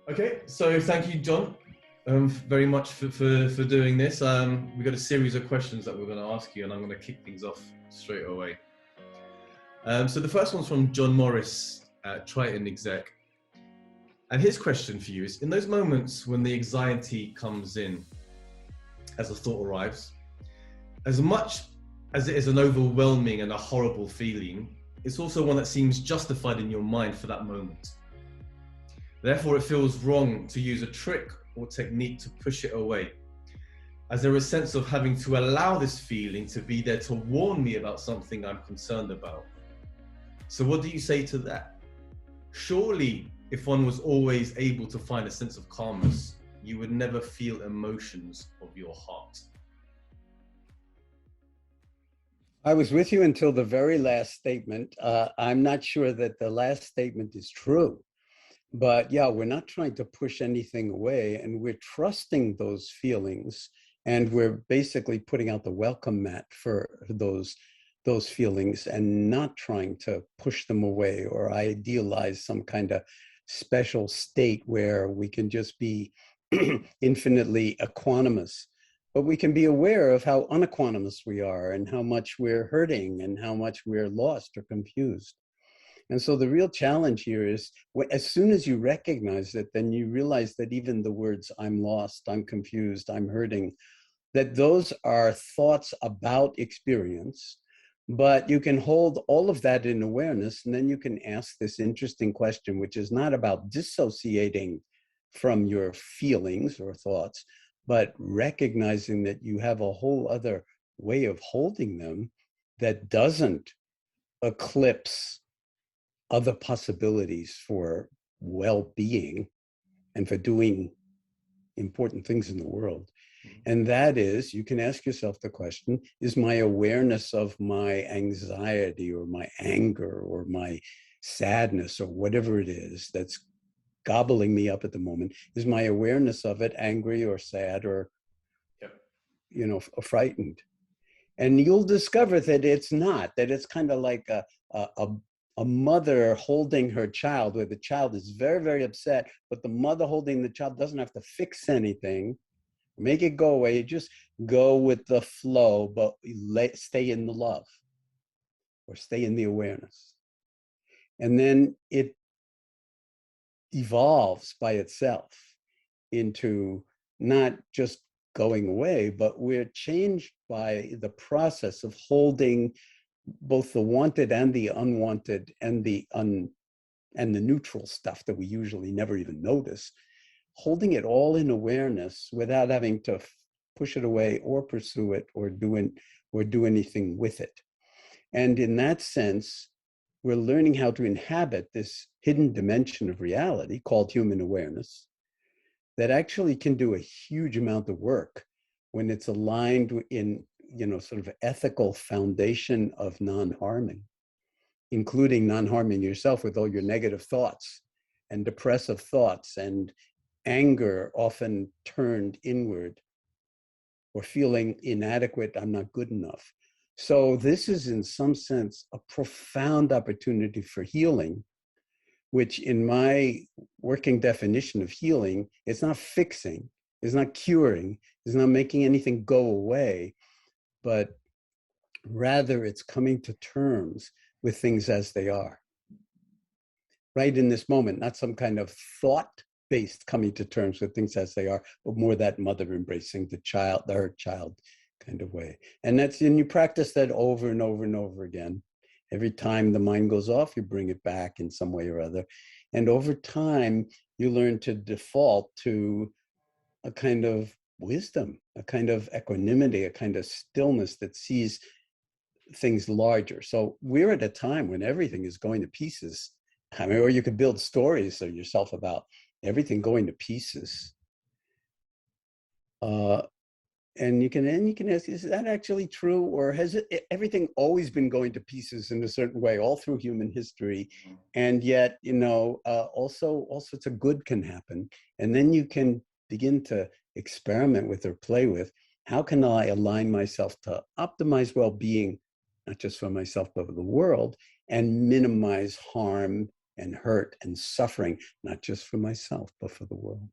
Okay, so thank you, John, very much for doing this. We've got a series of questions that we're going to ask you, and I'm going to kick things off straight away. So the first one's from John Morris at Triton Exec. And his question for you is, in those moments when the anxiety comes in as a thought arrives, as much as it is an overwhelming and a horrible feeling, it's also one that seems justified in your mind for that moment. Therefore, it feels wrong to use a trick or technique to push it away, as there is a sense of having to allow this feeling to be there to warn me about something I'm concerned about. So what do you say to that? Surely, if one was always able to find a sense of calmness, you would never feel emotions of your heart. I was with you until the very last statement. I'm not sure that the last statement is true. But yeah, we're not trying to push anything away, and we're trusting those feelings, and we're basically putting out the welcome mat for those feelings and not trying to push them away or idealize some kind of special state where we can just be infinitely equanimous. But we can be aware of how unequanimous we are and how much we're hurting and how much we're lost or confused. And so the real challenge here is as soon as you recognize it, then you realize that even the words, I'm lost, I'm confused, I'm hurting, that those are thoughts about experience, but you can hold all of that in awareness. And then you can ask this interesting question, which is not about dissociating from your feelings or thoughts, but recognizing that you have a whole other way of holding them that doesn't eclipse other possibilities for well-being and for doing important things in the world. And that is, you can ask yourself the question, is my awareness of my anxiety or my anger or my sadness or whatever it is that's gobbling me up at the moment, is my awareness of it angry or sad or, frightened? And you'll discover that it's not, that it's kind of like a mother holding her child, where the child is very, very upset, but the mother holding the child doesn't have to fix anything, make it go away. You just go with the flow, but stay in the love or stay in the awareness. And then it evolves by itself into not just going away, but we're changed by the process of holding both the wanted and the unwanted and the neutral stuff that we usually never even notice, holding it all in awareness without having to push it away or pursue it or do anything with it. And in that sense, we're learning how to inhabit this hidden dimension of reality called human awareness that actually can do a huge amount of work when it's aligned in sort of ethical foundation of non-harming, including non-harming yourself with all your negative thoughts and depressive thoughts and anger often turned inward or feeling inadequate, I'm not good enough. So this is in some sense a profound opportunity for healing, which in my working definition of healing, it's not fixing, it's not curing, it's not making anything go away, but rather it's coming to terms with things as they are. Right in this moment, not some kind of thought-based coming to terms with things as they are, but more that mother embracing the child, her child kind of way. And you practice that over and over and over again. Every time the mind goes off, you bring it back in some way or other. And over time, you learn to default to a kind of wisdom, a kind of equanimity, a kind of stillness that sees things larger. So we're at a time when everything is going to pieces. I mean, or you could build stories of yourself about everything going to pieces. And you can ask, is that actually true? Or has everything always been going to pieces in a certain way all through human history? And yet, also all sorts of good can happen. And then you can begin to experiment with or play with, how can I align myself to optimize well-being, not just for myself, but for the world, and minimize harm and hurt and suffering, not just for myself, but for the world.